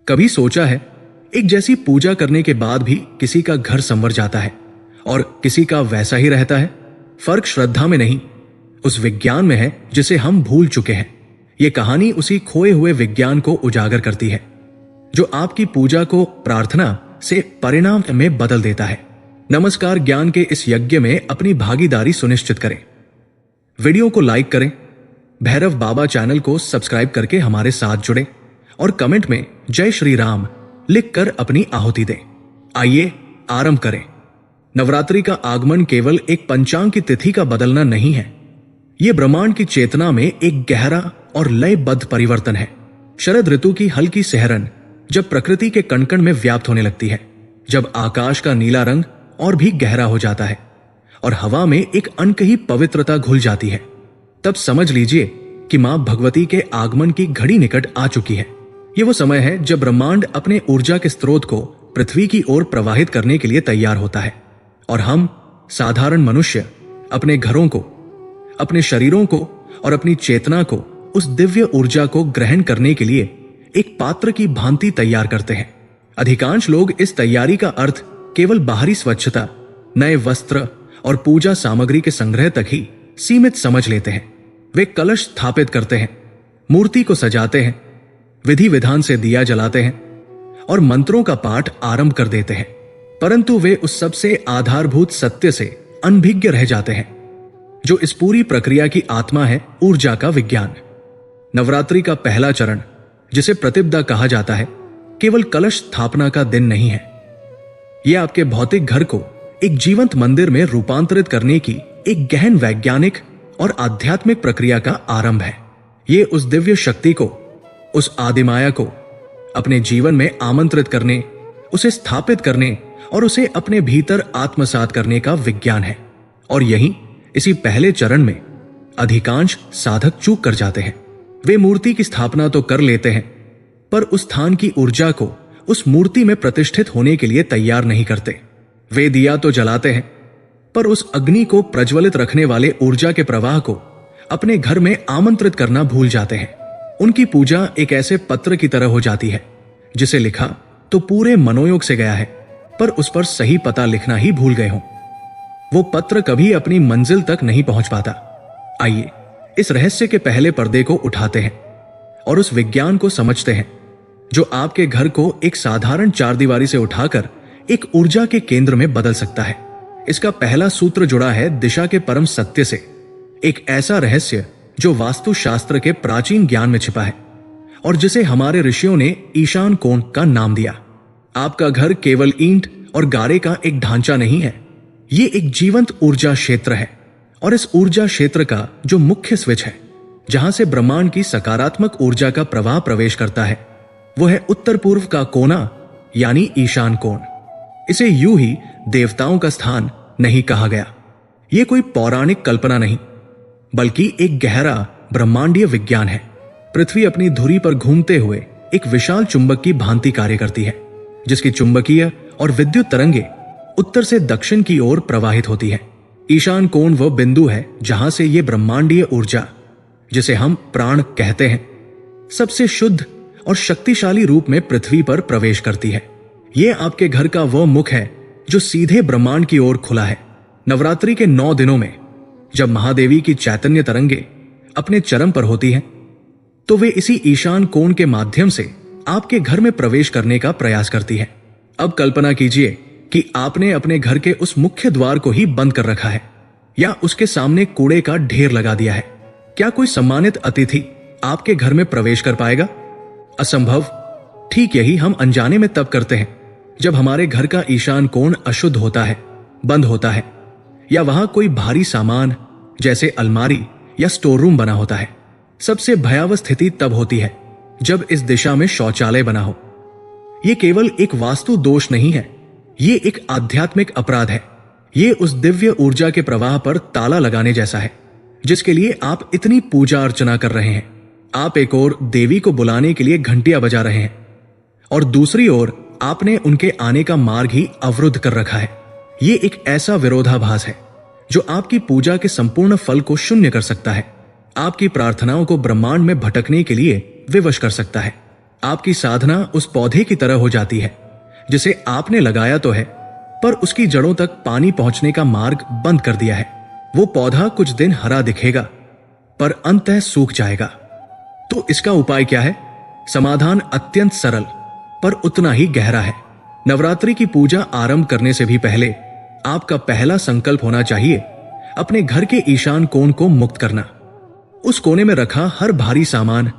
कभी सोचा है, एक जैसी पूजा करने के बाद भी किसी का घर संवर जाता है और किसी का वैसा ही रहता है। फर्क श्रद्धा में नहीं, उस विज्ञान में है जिसे हम भूल चुके हैं। ये कहानी उसी खोए हुए विज्ञान को उजागर करती है जो आपकी पूजा को प्रार्थना से परिणाम में बदल देता है। नमस्कार, ज्ञान के इस यज्ञ में अपनी भागीदारी सुनिश्चित करें। वीडियो को लाइक करें, भैरव बाबा चैनल को सब्सक्राइब करके हमारे साथ जुड़ें और कमेंट में जय श्री राम लिखकर अपनी आहुति दें। आइए आरंभ करें। नवरात्रि का आगमन केवल एक पंचांग की तिथि का बदलना नहीं है, यह ब्रह्मांड की चेतना में एक गहरा और लयबद्ध परिवर्तन है। शरद ऋतु की हल्की सहरन जब प्रकृति के कण-कण में व्याप्त होने लगती है, जब आकाश का नीला रंग और भी गहरा हो जाता है और हवा में एक अनकही पवित्रता घुल जाती है, तब समझ लीजिए कि मां भगवती के आगमन की घड़ी निकट आ चुकी है। यह वो समय है जब ब्रह्मांड अपने ऊर्जा के स्रोत को पृथ्वी की ओर प्रवाहित करने के लिए तैयार होता है और हम साधारण मनुष्य अपने घरों को, अपने शरीरों को और अपनी चेतना को उस दिव्य ऊर्जा को ग्रहण करने के लिए एक पात्र की भांति तैयार करते हैं। अधिकांश लोग इस तैयारी का अर्थ केवल बाहरी स्वच्छता, नए वस्त्र और पूजा सामग्री के संग्रह तक ही सीमित समझ लेते हैं। वे कलश स्थापित करते हैं, मूर्ति को सजाते हैं, विधि विधान से दिया जलाते हैं और मंत्रों का पाठ आरंभ कर देते हैं, परंतु वे उस सबसे आधारभूत सत्य से अनभिज्ञ रह जाते हैं जो इस पूरी प्रक्रिया की आत्मा है, ऊर्जा का विज्ञान। नवरात्रि का पहला चरण, जिसे प्रतिपदा कहा जाता है, केवल कलश स्थापना का दिन नहीं है। यह आपके भौतिक घर को एक जीवंत मंदिर में रूपांतरित करने की एक गहन वैज्ञानिक और आध्यात्मिक प्रक्रिया का आरंभ है। ये उस दिव्य शक्ति को, उस आदिमाया को अपने जीवन में आमंत्रित करने, उसे स्थापित करने और उसे अपने भीतर आत्मसात करने का विज्ञान है। और यही इसी पहले चरण में अधिकांश साधक चूक कर जाते हैं। वे मूर्ति की स्थापना तो कर लेते हैं, पर उस स्थान की ऊर्जा को उस मूर्ति में प्रतिष्ठित होने के लिए तैयार नहीं करते। वे दिया तो जलाते हैं, पर उस अग्नि को प्रज्वलित रखने वाले ऊर्जा के प्रवाह को अपने घर में आमंत्रित करना भूल जाते हैं। उनकी पूजा एक ऐसे पत्र की तरह हो जाती है जिसे लिखा तो पूरे मनोयोग से गया है, पर उस पर सही पता लिखना ही भूल गए हों। वो पत्र कभी अपनी मंजिल तक नहीं पहुंच पाता। आइए इस रहस्य के पहले पर्दे को उठाते हैं और उस विज्ञान को समझते हैं जो आपके घर को एक साधारण चारदीवारी से उठाकर एक ऊर्जा के केंद्र में बदल सकता है। इसका पहला सूत्र जुड़ा है दिशा के परम सत्य से, एक ऐसा रहस्य जो वास्तुशास्त्र के प्राचीन ज्ञान में छिपा है और जिसे हमारे ऋषियों ने ईशान कोण का नाम दिया। आपका घर केवल ईंट और गारे का एक ढांचा नहीं है, ये एक जीवंत ऊर्जा क्षेत्र है। और इस ऊर्जा क्षेत्र का जो मुख्य स्विच है, जहां से ब्रह्मांड की सकारात्मक ऊर्जा का प्रवाह प्रवेश करता है, वो है उत्तर पूर्व का कोना, यानी ईशान कोण। इसे यूं ही देवताओं का स्थान नहीं कहा गया। यह कोई पौराणिक कल्पना नहीं, बल्कि एक गहरा ब्रह्मांडीय विज्ञान है। पृथ्वी अपनी धुरी पर घूमते हुए एक विशाल चुंबक की भांति कार्य करती है, जिसकी चुंबकीय और विद्युत तरंगे उत्तर से दक्षिण की ओर प्रवाहित होती है। ईशान कोण वह बिंदु है जहां से यह ब्रह्मांडीय ऊर्जा, जिसे हम प्राण कहते हैं, सबसे शुद्ध और शक्तिशाली रूप में पृथ्वी पर प्रवेश करती है। यह आपके घर का वह मुख है जो सीधे ब्रह्मांड की ओर खुला है। नवरात्रि के 9 दिनों में जब महादेवी की चैतन्य तरंगे अपने चरम पर होती हैं, तो वे इसी ईशान कोण के माध्यम से आपके घर में प्रवेश करने का प्रयास करती है। अब कल्पना कीजिए कि आपने अपने घर के उस मुख्य द्वार को ही बंद कर रखा है या उसके सामने कूड़े का ढेर लगा दिया है। क्या कोई सम्मानित अतिथि आपके घर में प्रवेश कर पाएगा? असंभव। ठीक यही हम अनजाने में तब करते हैं जब हमारे घर का ईशान कोण अशुद्ध होता है, बंद होता है, या वहां कोई भारी सामान जैसे अलमारी या स्टोर रूम बना होता है। सबसे भयावह स्थिति तब होती है जब इस दिशा में शौचालय बना हो। यह केवल एक वास्तु दोष नहीं है, यह एक आध्यात्मिक अपराध है। यह उस दिव्य ऊर्जा के प्रवाह पर ताला लगाने जैसा है जिसके लिए आप इतनी पूजा अर्चना कर रहे हैं। आप एक ओर देवी को बुलाने के लिए घंटियां बजा रहे हैं और दूसरी ओर आपने उनके आने का मार्ग ही अवरुद्ध कर रखा है। यह एक ऐसा विरोधाभास है जो आपकी पूजा के संपूर्ण फल को शून्य कर सकता है, आपकी प्रार्थनाओं को ब्रह्मांड में भटकने के लिए विवश कर सकता है। आपकी साधना उस पौधे की तरह हो जाती है जिसे आपने लगाया तो है, पर उसकी जड़ों तक पानी पहुंचने का मार्ग बंद कर दिया है। वो पौधा कुछ दिन हरा दिखेगा, पर अंततः सूख जाएगा। तो इसका उपाय क्या है? समाधान अत्यंत सरल पर उतना ही गहरा है। नवरात्रि की पूजा आरंभ करने से भी पहले आपका पहला संकल्प होना चाहिए अपने घर के ईशान कोण को मुक्त करना। उस कोने में रखा हर भारी सामान,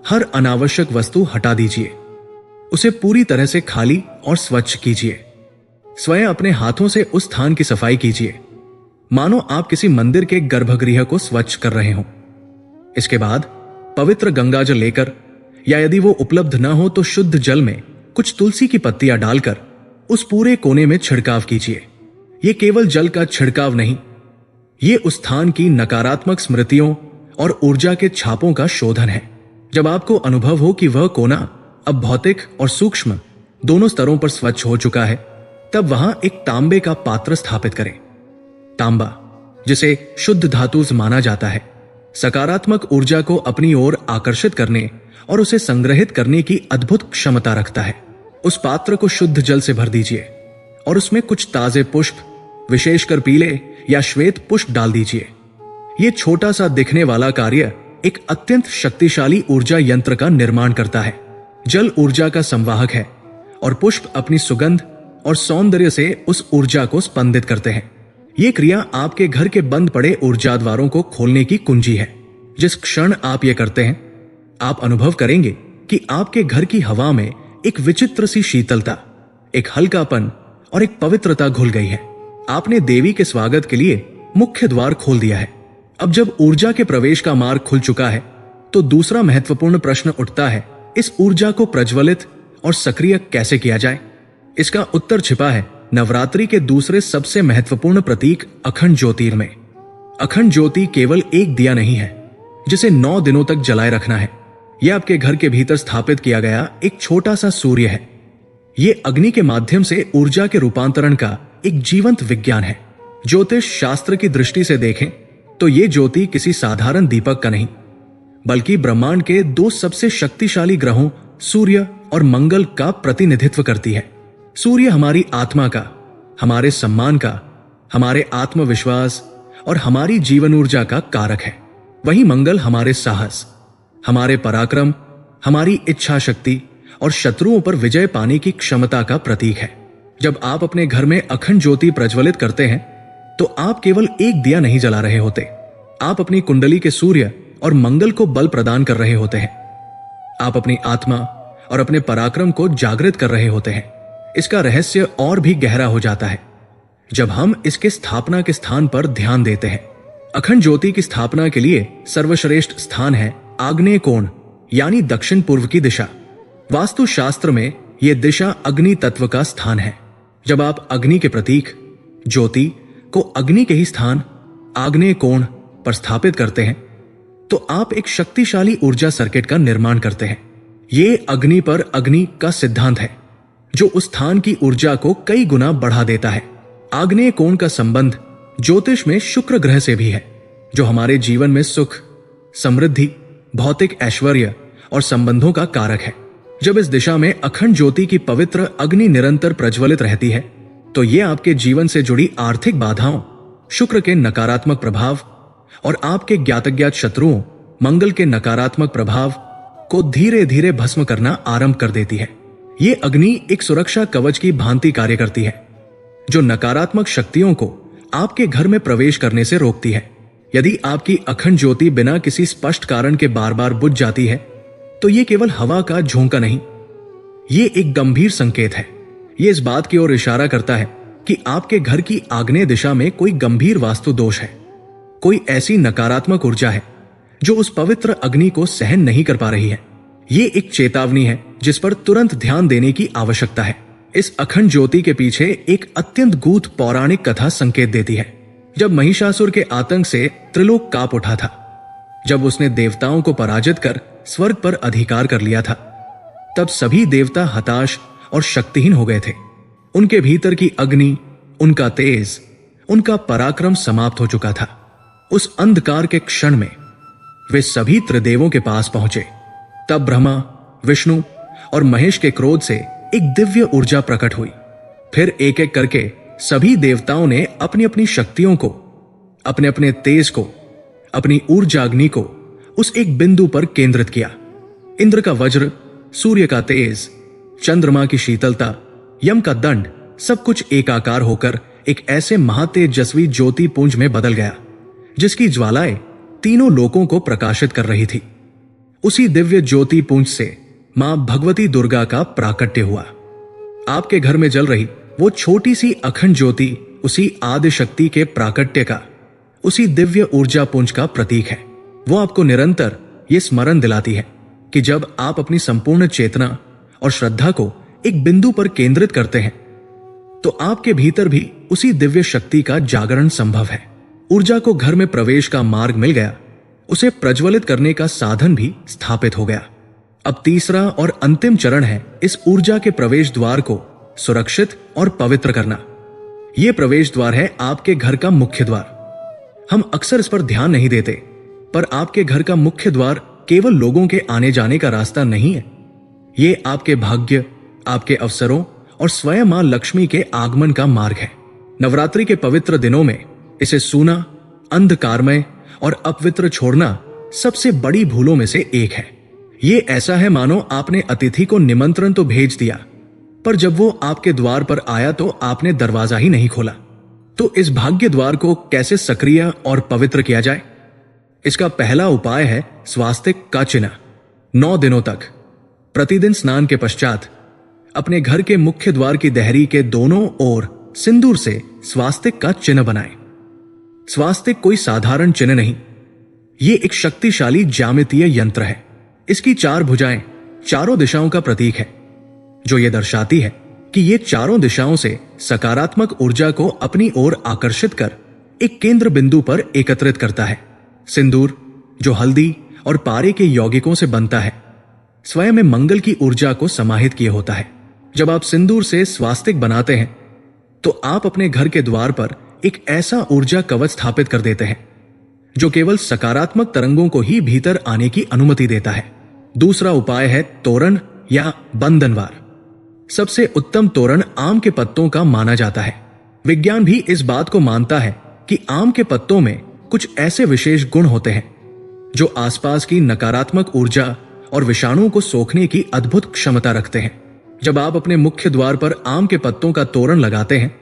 हर अनावश्यक वस्तु हटा दीजिए। उसे पूरी तरह से खाली और स्वच्छ कीजिए। स्वयं अपने हाथों से उस स्थान की सफाई कीजिए, मानो आप किसी मंदिर के गर्भगृह को स्वच्छ कर रहे हों। इसके बाद पवित्र गंगाजल लेकर, या यदि वो उपलब्ध न हो तो शुद्ध जल में कुछ तुलसी की पत्तियां डालकर उस पूरे कोने में छिड़काव कीजिए। ये केवल जल का छिड़काव नहीं, ये उस स्थान की नकारात्मक स्मृतियों और ऊर्जा के छापों का शोधन है। जब आपको अनुभव हो कि वह कोना अब भौतिक और सूक्ष्म दोनों स्तरों पर स्वच्छ हो चुका है, तब वहां एक तांबे का पात्र स्थापित करें। तांबा, जिसे शुद्ध धातु माना जाता है, सकारात्मक ऊर्जा को अपनी ओर आकर्षित करने और उसे संग्रहित करने की अद्भुत क्षमता रखता है। उस पात्र को शुद्ध जल से भर दीजिए और उसमें कुछ ताजे पुष्प, विशेषकर पीले या श्वेत पुष्प डाल दीजिए। यह छोटा सा दिखने वाला कार्य एक अत्यंत शक्तिशाली ऊर्जा यंत्र का निर्माण करता है। जल ऊर्जा का संवाहक है और पुष्प अपनी सुगंध और सौंदर्य से उस ऊर्जा को स्पंदित करते हैं। यह क्रिया आपके घर के बंद पड़े ऊर्जा द्वारों को खोलने की कुंजी है। जिस क्षण आप ये करते हैं, आप अनुभव करेंगे कि आपके घर की हवा में एक विचित्र सी शीतलता, एक हल्कापन और एक पवित्रता घुल गई है। आपने देवी के स्वागत के लिए मुख्य द्वार खोल दिया है। अब जब ऊर्जा के प्रवेश का मार्ग खुल चुका है, तो दूसरा महत्वपूर्ण प्रश्न उठता है, इस ऊर्जा को प्रज्वलित और सक्रिय कैसे किया जाए? इसका उत्तर छिपा है नवरात्रि के दूसरे सबसे महत्वपूर्ण प्रतीक अखंड ज्योति में। अखंड ज्योति केवल एक दिया नहीं है जिसे 9 दिनों तक जलाए रखना है। यह आपके घर के भीतर स्थापित किया गया एक छोटा सा सूर्य है। यह अग्नि के माध्यम से ऊर्जा के रूपांतरण का एक जीवंत विज्ञान है। ज्योतिष शास्त्र की दृष्टि से देखें तो यह ज्योति किसी साधारण दीपक का नहीं, बल्कि ब्रह्मांड के 2 सबसे शक्तिशाली ग्रहों सूर्य और मंगल का प्रतिनिधित्व करती है। सूर्य हमारी आत्मा का, हमारे सम्मान का, हमारे आत्मविश्वास और हमारी जीवन ऊर्जा का कारक है। वहीं मंगल हमारे साहस, हमारे पराक्रम, हमारी इच्छा शक्ति और शत्रुओं पर विजय पाने की क्षमता का प्रतीक है। जब आप अपने घर में अखंड ज्योति प्रज्वलित करते हैं, तो आप केवल एक दिया नहीं जला रहे होते, आप अपनी कुंडली के सूर्य और मंगल को बल प्रदान कर रहे होते हैं। आप अपनी आत्मा और अपने पराक्रम को जागृत कर रहे होते हैं। इसका रहस्य और भी गहरा हो जाता है जब हम इसके स्थापना के स्थान पर ध्यान देते हैं। अखंड ज्योति की स्थापना के लिए सर्वश्रेष्ठ स्थान है आग्नेय कोण, यानी दक्षिण पूर्व की दिशा। वास्तुशास्त्र में यह दिशा अग्नि तत्व का स्थान है। जब आप अग्नि के प्रतीक ज्योति को अग्नि के ही स्थान आग्नेय कोण पर स्थापित करते हैं, तो आप एक शक्तिशाली ऊर्जा सर्किट का निर्माण करते हैं। यह अग्नि पर अग्नि का सिद्धांत है, जो उस स्थान की ऊर्जा को कई गुना बढ़ा देता है। आग्नेय कोण का संबंध ज्योतिष में शुक्र ग्रह से भी है, जो हमारे जीवन में सुख, समृद्धि, भौतिक ऐश्वर्य और संबंधों का कारक है। जब इस दिशा में अखंड ज्योति की पवित्र अग्नि निरंतर प्रज्वलित रहती है, तो यह आपके जीवन से जुड़ी आर्थिक बाधाओं, शुक्र के नकारात्मक प्रभाव और आपके ज्ञातज्ञात शत्रुओं मंगल के नकारात्मक प्रभाव को धीरे धीरे भस्म करना आरंभ कर देती है। यह अग्नि एक सुरक्षा कवच की भांति कार्य करती है, जो नकारात्मक शक्तियों को आपके घर में प्रवेश करने से रोकती है। यदि आपकी अखंड ज्योति बिना किसी स्पष्ट कारण के बार बार बुझ जाती है, तो यह केवल हवा का झोंका नहीं, यह एक गंभीर संकेत है। यह इस बात की ओर इशारा करता है कि आपके घर की आग्नेय दिशा में कोई गंभीर वास्तु दोष है, कोई ऐसी नकारात्मक ऊर्जा है जो उस पवित्र अग्नि को सहन नहीं कर पा रही है। यह एक चेतावनी है जिस पर तुरंत ध्यान देने की आवश्यकता है। इस अखंड ज्योति के पीछे एक अत्यंत गूढ़ पौराणिक कथा संकेत देती है। जब महिषासुर के आतंक से त्रिलोक कांप उठा था, जब उसने देवताओं को पराजित कर स्वर्ग पर अधिकार कर लिया था, तब सभी देवता हताश और शक्तिहीन हो गए थे। उनके भीतर की अग्नि, उनका तेज, उनका पराक्रम समाप्त हो चुका था। उस अंधकार के क्षण में वे सभी त्रिदेवों के पास पहुंचे। तब ब्रह्मा, विष्णु और महेश के क्रोध से एक दिव्य ऊर्जा प्रकट हुई। फिर एक एक करके सभी देवताओं ने अपनी अपनी शक्तियों को, अपने अपने तेज को, अपनी ऊर्जाग्नि को उस एक बिंदु पर केंद्रित किया। इंद्र का वज्र, सूर्य का तेज, चंद्रमा की शीतलता, यम का दंड, सब कुछ एकाकार होकर एक ऐसे महातेजस्वी ज्योति पुंज में बदल गया जिसकी ज्वालाएं तीनों लोकों को प्रकाशित कर रही थी। उसी दिव्य ज्योति पुंज से मां भगवती दुर्गा का प्राकट्य हुआ। आपके घर में जल रही वो छोटी सी अखंड ज्योति उसी आदि शक्ति के प्राकट्य का, उसी दिव्य ऊर्जा पुंज का प्रतीक है। वो आपको निरंतर ये स्मरण दिलाती है कि जब आप अपनी संपूर्ण चेतना और श्रद्धा को एक बिंदु पर केंद्रित करते हैं तो आपके भीतर भी उसी दिव्य शक्ति का जागरण संभव है। ऊर्जा को घर में प्रवेश का मार्ग मिल गया, उसे प्रज्वलित करने का साधन भी स्थापित हो गया। अब तीसरा और अंतिम चरण है इस ऊर्जा के प्रवेश द्वार को सुरक्षित और पवित्र करना। यह प्रवेश द्वार है आपके घर का मुख्य द्वार। हम अक्सर इस पर ध्यान नहीं देते, पर आपके घर का मुख्य द्वार केवल लोगों के आने जाने का रास्ता नहीं है। ये आपके भाग्य, आपके अवसरों और स्वयं मां लक्ष्मी के आगमन का मार्ग है। नवरात्रि के पवित्र दिनों में इसे सूना, अंधकारमय और अपवित्र छोड़ना सबसे बड़ी भूलों में से एक है। ये ऐसा है मानो आपने अतिथि को निमंत्रण तो भेज दिया, पर जब वो आपके द्वार पर आया तो आपने दरवाजा ही नहीं खोला। तो इस भाग्य द्वार को कैसे सक्रिय और पवित्र किया जाए? इसका पहला उपाय है स्वास्तिक का चिन्ह। 9 दिनों तक प्रतिदिन स्नान के पश्चात अपने घर के मुख्य द्वार की देहरी के दोनों ओर सिंदूर से स्वास्तिक का चिन्ह बनाएं। स्वास्तिक कोई साधारण चिन्ह नहीं, ये एक शक्तिशाली ज्यामितीय यंत्र है। इसकी 4 भुजाएं चारों दिशाओं का प्रतीक है, जो ये दर्शाती है कि ये चारों दिशाओं से सकारात्मक ऊर्जा को अपनी ओर आकर्षित कर एक केंद्र बिंदु पर एकत्रित करता है। सिंदूर, जो हल्दी और पारे के यौगिकों से बनता है, स्वयं में मंगल की ऊर्जा को समाहित किए होता है। जब आप सिंदूर से स्वास्तिक बनाते हैं तो आप अपने घर के द्वार पर एक ऐसा ऊर्जा कवच स्थापित कर देते हैं जो केवल सकारात्मक तरंगों को ही भीतर आने की अनुमति देता है। दूसरा उपाय है तोरण या बंधनवार। सबसे उत्तम तोरण आम के पत्तों का माना जाता है। विज्ञान भी इस बात को मानता है कि आम के पत्तों में कुछ ऐसे विशेष गुण होते हैं जो आसपास की नकारात्मक ऊर्जा और विषाणुओं को सोखने की अद्भुत क्षमता रखते हैं। जब आप अपने मुख्य द्वार पर आम के पत्तों का तोरण लगाते हैं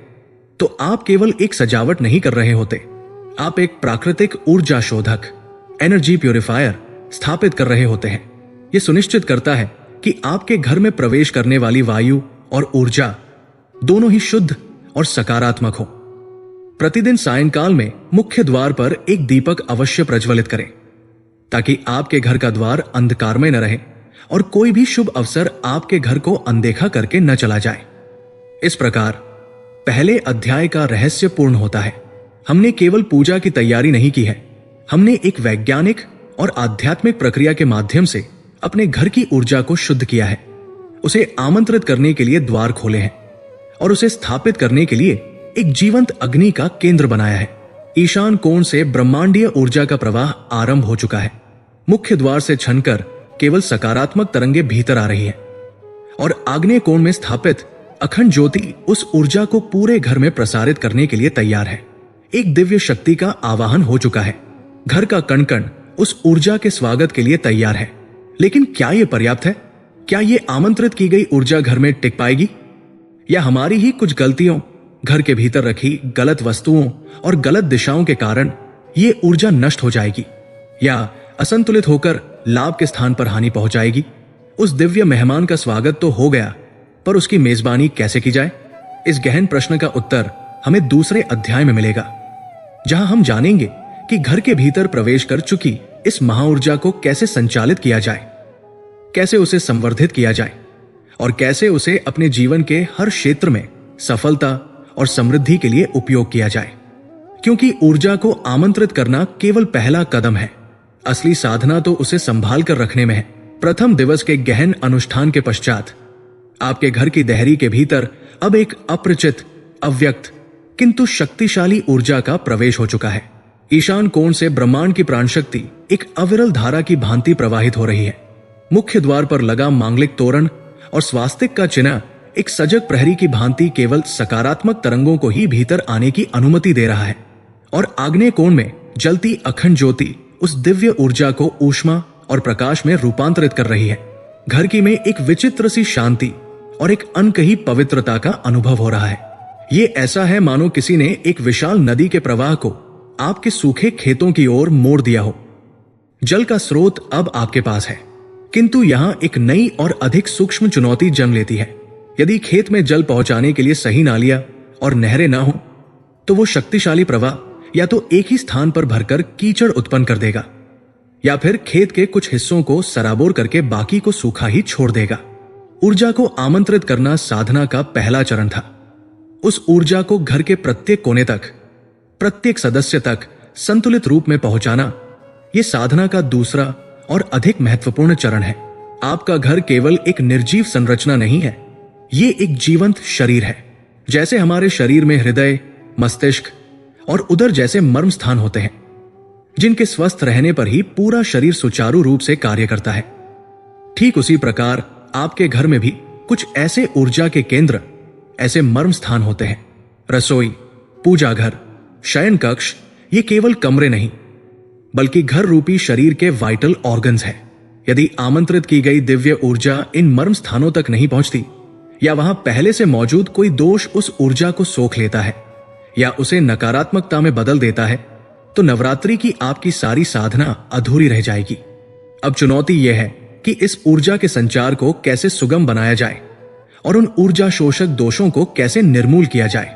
तो आप केवल एक सजावट नहीं कर रहे होते, आप एक प्राकृतिक ऊर्जा शोधक, एनर्जी प्यूरिफायर स्थापित कर रहे होते हैं। यह सुनिश्चित करता है कि आपके घर में प्रवेश करने वाली वायु और ऊर्जा दोनों ही शुद्ध और सकारात्मक हो। प्रतिदिन सायंकाल में मुख्य द्वार पर एक दीपक अवश्य प्रज्वलित करें ताकि आपके घर का द्वार अंधकारमय न रहे और कोई भी शुभ अवसर आपके घर को अनदेखा करके न चला जाए। इस प्रकार पहले अध्याय का रहस्य पूर्ण होता है। हमने केवल पूजा की तैयारी नहीं की है, हमने एक वैज्ञानिक और आध्यात्मिक प्रक्रिया के माध्यम से अपने घर की ऊर्जा को शुद्ध किया है, उसे आमंत्रित करने के लिए द्वार खोले हैं और उसे स्थापित करने के लिए एक जीवंत अग्नि का केंद्र बनाया है। ईशान कोण से ब्रह्मांडीय ऊर्जा का प्रवाह आरंभ हो चुका है। मुख्य द्वार से छनकर केवल सकारात्मक तरंगे भीतर आ रही है और आग्नेय कोण में स्थापित अखंड ज्योति उस ऊर्जा को पूरे घर में प्रसारित करने के लिए तैयार है। एक दिव्य शक्ति का आवाहन हो चुका है। घर का कण कण उस ऊर्जा के स्वागत के लिए तैयार है। लेकिन क्या यह पर्याप्त है? क्या यह आमंत्रित की गई ऊर्जा घर में टिक पाएगी, या हमारी ही कुछ गलतियों, घर के भीतर रखी गलत वस्तुओं और गलत दिशाओं के कारण ये ऊर्जा नष्ट हो जाएगी या असंतुलित होकर लाभ के स्थान पर हानि पहुंचाएगी? उस दिव्य मेहमान का स्वागत तो हो गया, पर उसकी मेजबानी कैसे की जाए? इस गहन प्रश्न का उत्तर हमें दूसरे अध्याय में मिलेगा, जहां हम जानेंगे कि घर के भीतर प्रवेश कर चुकी इस महाऊर्जा को कैसे संचालित किया जाए, कैसे उसे संवर्धित किया जाए और कैसे उसे अपने जीवन के हर क्षेत्र में सफलता और समृद्धि के लिए उपयोग किया जाए। क्योंकि ऊर्जा को आमंत्रित करना केवल पहला कदम है, असली साधना तो उसे संभाल कर रखने में है। प्रथम दिवस के गहन अनुष्ठान के पश्चात आपके घर की देहरी के भीतर अब एक अपरिचित, अव्यक्त किंतु शक्तिशाली ऊर्जा का प्रवेश हो चुका है। ईशान कोण से ब्रह्मांड की प्राण शक्ति एक अविरल धारा की भांति प्रवाहित हो रही है। मुख्य द्वार पर लगा मांगलिक तोरण और स्वास्तिक का चिन्ह एक सजग प्रहरी की भांति केवल सकारात्मक तरंगों को ही भीतर आने की अनुमति दे रहा है, और आग्नेय कोण में जलती अखंड ज्योति उस दिव्य ऊर्जा को ऊष्मा और प्रकाश में रूपांतरित कर रही है। घर की में एक विचित्र सी शांति और एक अनकही पवित्रता का अनुभव हो रहा है। ये ऐसा है मानो किसी ने एक विशाल नदी के प्रवाह को आपके सूखे खेतों की ओर मोड़ दिया हो। जल का स्रोत अब आपके पास है, किंतु यहां एक नई और अधिक सूक्ष्म चुनौती जन्म लेती है। यदि खेत में जल पहुंचाने के लिए सही नालियां और नहरें ना हो, तो वो शक्तिशाली प्रवाह या तो एक ही स्थान पर भरकर कीचड़ उत्पन्न कर देगा, या फिर खेत के कुछ हिस्सों को सराबोर करके बाकी को सूखा ही छोड़ देगा। ऊर्जा को आमंत्रित करना साधना का पहला चरण था। उस ऊर्जा को घर के प्रत्येक कोने तक, प्रत्येक सदस्य तक संतुलित रूप में पहुंचाना, यह साधना का दूसरा और अधिक महत्वपूर्ण चरण है। आपका घर केवल एक निर्जीव संरचना नहीं है, ये एक जीवंत शरीर है। जैसे हमारे शरीर में हृदय, मस्तिष्क और उदर जैसे मर्म स्थान होते हैं, जिनके स्वस्थ रहने पर ही पूरा शरीर सुचारू रूप से कार्य करता है, ठीक उसी प्रकार आपके घर में भी कुछ ऐसे ऊर्जा के केंद्र, ऐसे मर्म स्थान होते हैं। रसोई, पूजा घर, शयन कक्ष ये केवल कमरे नहीं, बल्कि घर रूपी शरीर के वाइटल ऑर्गन्स हैं। यदि आमंत्रित की गई दिव्य ऊर्जा इन मर्म स्थानों तक नहीं पहुंचती, या वहां पहले से मौजूद कोई दोष उस ऊर्जा को सोख लेता है या उसे नकारात्मकता में बदल देता है, तो नवरात्रि की आपकी सारी साधना अधूरी रह जाएगी। अब चुनौती यह है कि इस ऊर्जा के संचार को कैसे सुगम बनाया जाए और उन ऊर्जा शोषक दोषों को कैसे निर्मूल किया जाए।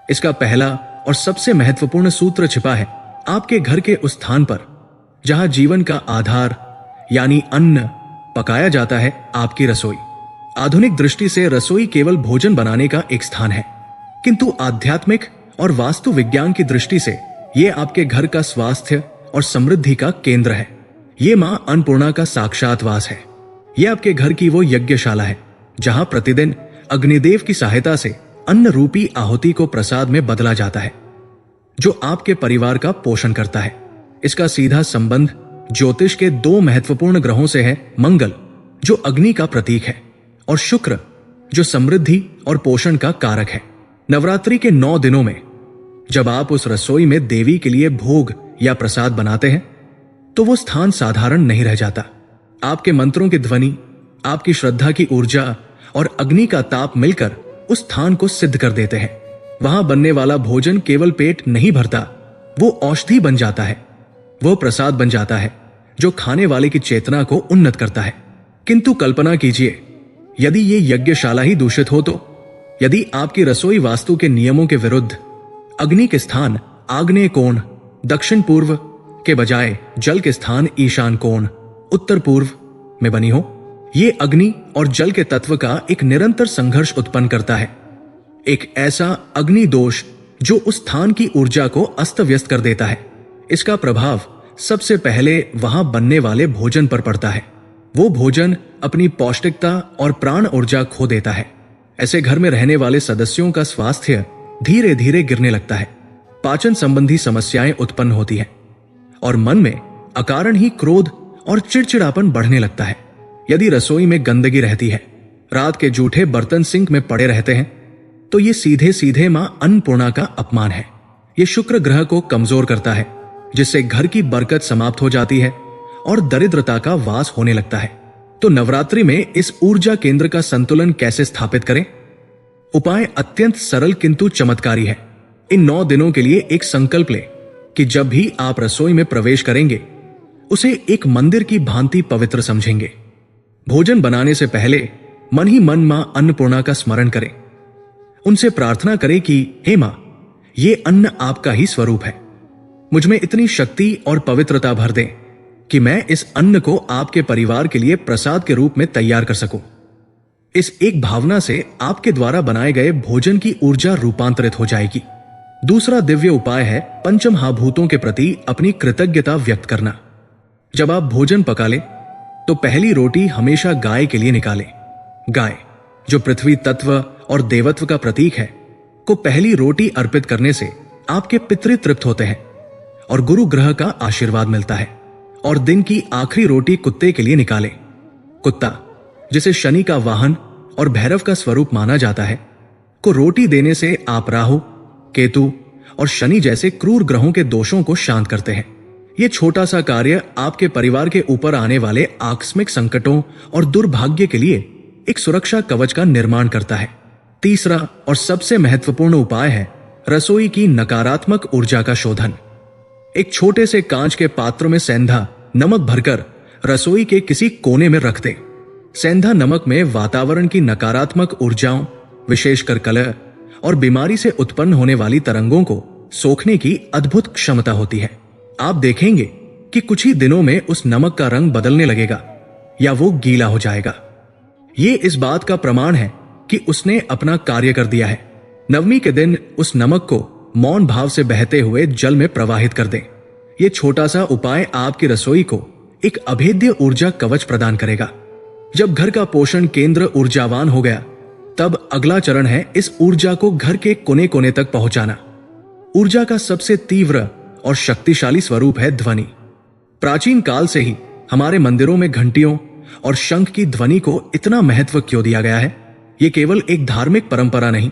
इसका पहला और सबसे महत्वपूर्ण सूत्र छिपा है आपके घर के उस स्थान पर जहां जीवन का आधार यानी अन्न पकाया जाता है, आपकी रसोई। आधुनिक दृष्टि से रसोई केवल भोजन बनाने का एक स्थान है, किंतु आध्यात्मिक और वास्तु विज्ञान की दृष्टि से यह आपके घर का स्वास्थ्य और समृद्धि का केंद्र है। ये मां अन्नपूर्णा का साक्षात वास है। यह आपके घर की वो यज्ञशाला है जहां प्रतिदिन अग्निदेव की सहायता से अन्न रूपी आहुति को प्रसाद में बदला जाता है, जो आपके परिवार का पोषण करता है। इसका सीधा संबंध ज्योतिष के दो महत्वपूर्ण ग्रहों से है, मंगल जो अग्नि का प्रतीक है और शुक्र जो समृद्धि और पोषण का कारक है। नवरात्रि के 9 दिनों में जब आप उस रसोई में देवी के लिए भोग या प्रसाद बनाते हैं, तो वो स्थान साधारण नहीं रह जाता। आपके मंत्रों की ध्वनि, आपकी श्रद्धा की ऊर्जा और अग्नि का ताप मिलकर उस स्थान को सिद्ध कर देते हैं। वहां बनने वाला भोजन केवल पेट नहीं भरता, वो औषधि बन जाता है, वो प्रसाद बन जाता है जो खाने वाले की चेतना को उन्नत करता है। किंतु कल्पना कीजिए, यदि ये यज्ञशाला ही दूषित हो तो? यदि आपकी रसोई वास्तु के नियमों के विरुद्ध, अग्नि के स्थान आग्नेय कोण दक्षिण पूर्व के बजाय जल के स्थान ईशान कोण उत्तर पूर्व में बनी हो, ये अग्नि और जल के तत्व का एक निरंतर संघर्ष उत्पन्न करता है। एक ऐसा अग्नि दोष जो उस स्थान की ऊर्जा को अस्त व्यस्त कर देता है। इसका प्रभाव सबसे पहले वहां बनने वाले भोजन पर पड़ता है। वो भोजन अपनी पौष्टिकता और प्राण ऊर्जा खो देता है। ऐसे घर में रहने वाले सदस्यों का स्वास्थ्य धीरे धीरे गिरने लगता है। पाचन संबंधी समस्याएं उत्पन्न होती हैं और मन में अकारण ही क्रोध और चिड़चिड़ापन बढ़ने लगता है। यदि रसोई में गंदगी रहती है, रात के जूठे बर्तन सिंक में पड़े रहते हैं, तो ये सीधे सीधे मां अन्नपूर्णा का अपमान है। ये शुक्र ग्रह को कमजोर करता है, जिससे घर की बरकत समाप्त हो जाती है और दरिद्रता का वास होने लगता है। तो नवरात्रि में इस ऊर्जा केंद्र का संतुलन कैसे स्थापित करें? उपाय अत्यंत सरल किंतु चमत्कारी है। इन 9 दिनों के लिए एक संकल्प लें कि जब भी आप रसोई में प्रवेश करेंगे, उसे एक मंदिर की भांति पवित्र समझेंगे। भोजन बनाने से पहले मन ही मन मां अन्नपूर्णा का स्मरण करें। उनसे प्रार्थना करें कि हे मां, ये अन्न आपका ही स्वरूप है। मुझ में इतनी शक्ति और पवित्रता भर दें कि मैं इस अन्न को आपके परिवार के लिए प्रसाद के रूप में तैयार कर सकूं। इस एक भावना से आपके द्वारा बनाए गए भोजन की ऊर्जा रूपांतरित हो जाएगी। दूसरा दिव्य उपाय है पंचमहाभूतों के प्रति अपनी कृतज्ञता व्यक्त करना। जब आप भोजन पका लें, तो पहली रोटी हमेशा गाय के लिए निकालें। गाय, जो पृथ्वी तत्व और देवत्व का प्रतीक है, को पहली रोटी अर्पित करने से आपके पितृ तृप्त होते हैं और गुरु ग्रह का आशीर्वाद मिलता है। और दिन की आखिरी रोटी कुत्ते के लिए निकालें। कुत्ता, जिसे शनि का वाहन और भैरव का स्वरूप माना जाता है, को रोटी देने से आप राहु, केतु और शनि जैसे क्रूर ग्रहों के दोषों को शांत करते हैं। यह छोटा सा कार्य आपके परिवार के ऊपर आने वाले आकस्मिक संकटों और दुर्भाग्य के लिए एक सुरक्षा कवच का निर्माण करता है। तीसरा और सबसे महत्वपूर्ण उपाय है रसोई की नकारात्मक ऊर्जा का शोधन। एक छोटे से कांच के पात्र में सेंधा नमक भरकर रसोई के किसी कोने में रख दें। सेंधा नमक में वातावरण की नकारात्मक ऊर्जाओं, विशेषकर कलह और बीमारी से उत्पन्न होने वाली तरंगों को सोखने की अद्भुत क्षमता होती है। आप देखेंगे कि कुछ ही दिनों में उस नमक का रंग बदलने लगेगा या वो गीला हो जाएगा। ये इस बात का प्रमाण है कि उसने अपना कार्य कर दिया है। नवमी के दिन उस नमक को मौन भाव से बहते हुए जल में प्रवाहित कर दें। यह छोटा सा उपाय आपकी रसोई को एक अभेद्य ऊर्जा कवच प्रदान करेगा। जब घर का पोषण केंद्र ऊर्जावान हो गया, तब अगला चरण है इस ऊर्जा को घर के कोने कोने तक पहुंचाना। ऊर्जा का सबसे तीव्र और शक्तिशाली स्वरूप है ध्वनि। प्राचीन काल से ही हमारे मंदिरों में घंटियों और शंख की ध्वनि को इतना महत्व क्यों दिया गया है? यह केवल एक धार्मिक परंपरा नहीं,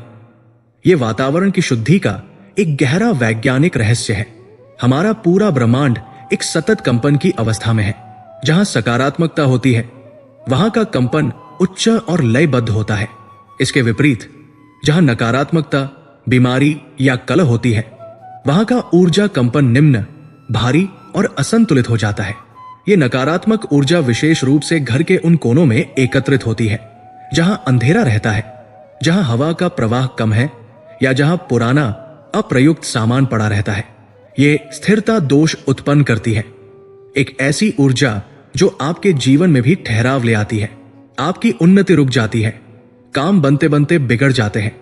यह वातावरण की शुद्धि का एक गहरा वैज्ञानिक रहस्य है। हमारा पूरा ब्रह्मांड एक सतत कंपन की अवस्था में है। जहां सकारात्मकता होती है, वहां का कंपन उच्च और लयबद्ध होता है। इसके विपरीत जहां नकारात्मकता, बीमारी या कलह होती है, वहां का ऊर्जा कंपन निम्न, भारी और असंतुलित हो जाता है। यह नकारात्मक ऊर्जा विशेष रूप से घर के उन कोनों में एकत्रित होती है जहां अंधेरा रहता है, जहां हवा का प्रवाह कम है या जहां पुराना अप्रयुक्त सामान पड़ा रहता है। यह स्थिरता दोष उत्पन्न करती है। एक ऐसी ऊर्जा जो आपके जीवन में भी ठहराव ले आती है। आपकी उन्नति रुक जाती है, काम बनते बनते बिगड़ जाते हैं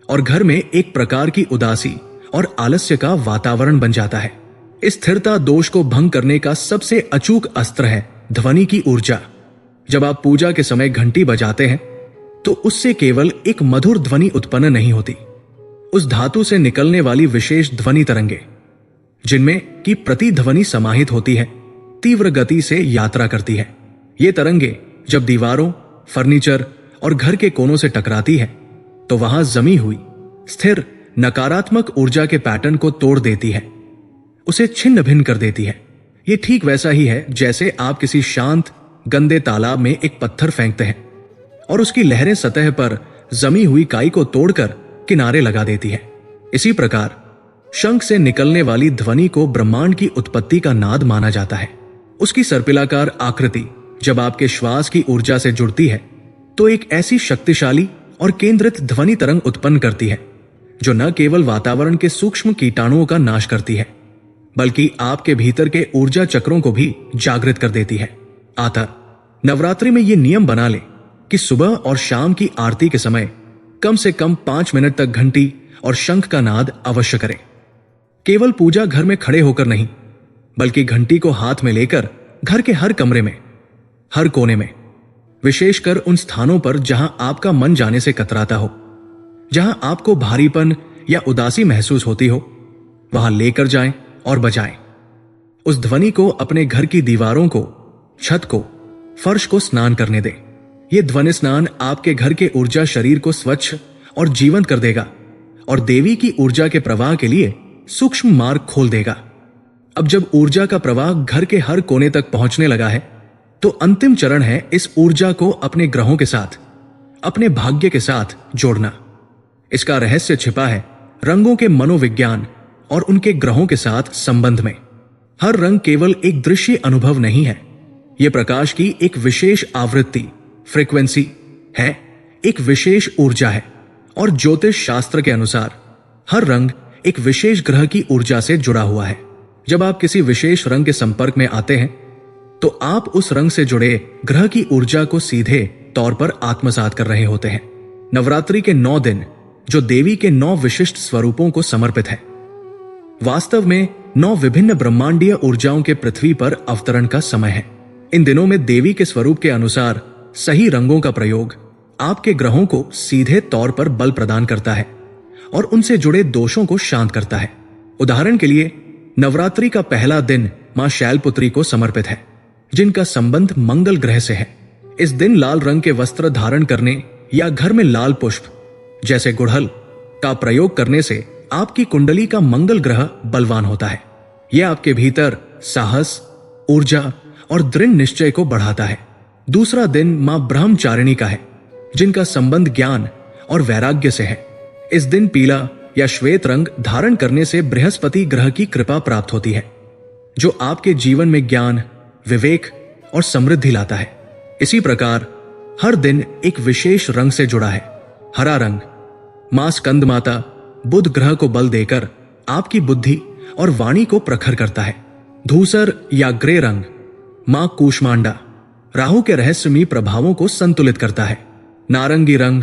और घर में एक प्रकार की उदासी और आलस्य का वातावरण बन जाता है। इस स्थिरता दोष को भंग करने का सबसे अचूक अस्त्र है ध्वनि की ऊर्जा। जब आप पूजा के समय घंटी बजाते हैं, तो उससे केवल एक मधुर ध्वनि उत्पन्न नहीं होती। उस धातु से निकलने वाली विशेष ध्वनि तरंगे, जिनमें की प्रतिध्वनि समाहित होती है, तीव्र गति से यात्रा करती है। ये तरंगे जब दीवारों, फर्नीचर और घर के कोनों से टकराती है, तो वहां जमी हुई स्थिर नकारात्मक ऊर्जा के पैटर्न को तोड़ देती है, उसे छिन्न भिन्न कर देती है। यह ठीक वैसा ही है जैसे आप किसी शांत गंदे तालाब में एक पत्थर फेंकते हैं और उसकी लहरें सतह पर जमी हुई काई को तोड़कर किनारे लगा देती है। इसी प्रकार शंख से निकलने वाली ध्वनि को ब्रह्मांड की उत्पत्ति का नाद माना जाता है। उसकी सर्पिलाकार आकृति जब आपके श्वास की ऊर्जा से जुड़ती है, तो एक ऐसी शक्तिशाली और केंद्रित ध्वनि तरंग उत्पन्न करती है जो न केवल वातावरण के सूक्ष्म कीटाणुओं का नाश करती है, बल्कि आपके भीतर के ऊर्जा चक्रों को भी जागृत कर देती है। अतः नवरात्रि में यह नियम बना ले कि सुबह और शाम की आरती के समय कम से कम 5 मिनट तक घंटी और शंख का नाद अवश्य करें। केवल पूजा घर में खड़े होकर नहीं, बल्कि घंटी को हाथ में लेकर घर के हर कमरे में, हर कोने में, विशेषकर उन स्थानों पर जहां आपका मन जाने से कतराता हो, जहां आपको भारीपन या उदासी महसूस होती हो, वहां लेकर जाएं और बजाएं। उस ध्वनि को अपने घर की दीवारों को, छत को, फर्श को स्नान करने दें। यह ध्वनि स्नान आपके घर के ऊर्जा शरीर को स्वच्छ और जीवंत कर देगा और देवी की ऊर्जा के प्रवाह के लिए सूक्ष्म मार्ग खोल देगा। अब जब ऊर्जा का प्रवाह घर के हर कोने तक पहुंचने लगा है, तो अंतिम चरण है इस ऊर्जा को अपने ग्रहों के साथ, अपने भाग्य के साथ जोड़ना। इसका रहस्य छिपा है रंगों के मनोविज्ञान और उनके ग्रहों के साथ संबंध में। हर रंग केवल एक दृश्य अनुभव नहीं है, यह प्रकाश की एक विशेष आवृत्ति, फ्रीक्वेंसी है, एक विशेष ऊर्जा है। और ज्योतिष शास्त्र के अनुसार हर रंग एक विशेष ग्रह की ऊर्जा से जुड़ा हुआ है। जब आप किसी विशेष रंग के संपर्क में आते हैं, तो आप उस रंग से जुड़े ग्रह की ऊर्जा को सीधे तौर पर आत्मसात कर रहे होते हैं। नवरात्रि के 9 दिन जो देवी के 9 विशिष्ट स्वरूपों को समर्पित है, वास्तव में 9 विभिन्न ब्रह्मांडीय ऊर्जाओं के पृथ्वी पर अवतरण का समय है। इन दिनों में देवी के स्वरूप के अनुसार सही रंगों का प्रयोग आपके ग्रहों को सीधे तौर पर बल प्रदान करता है और उनसे जुड़े दोषों को शांत करता है। उदाहरण के लिए नवरात्रि का पहला दिन मां शैलपुत्री को समर्पित है, जिनका संबंध मंगल ग्रह से है। इस दिन लाल रंग के वस्त्र धारण करने या घर में लाल पुष्प जैसे गुड़हल का प्रयोग करने से आपकी कुंडली का मंगल ग्रह बलवान होता है। यह आपके भीतर साहस, ऊर्जा और दृढ़ निश्चय को बढ़ाता है। दूसरा दिन मां ब्रह्मचारिणी का है, जिनका संबंध ज्ञान और वैराग्य से है। इस दिन पीला या श्वेत रंग धारण करने से बृहस्पति ग्रह की कृपा प्राप्त होती है, जो आपके जीवन में ज्ञान, विवेक और समृद्धि लाता है। इसी प्रकार हर दिन एक विशेष रंग से जुड़ा है। हरा रंग मां स्कंद माता बुध ग्रह को बल देकर आपकी बुद्धि और वाणी को प्रखर करता है। धूसर या ग्रे रंग मां कूष्मांडा राहु के रहस्यमयी प्रभावों को संतुलित करता है। नारंगी रंग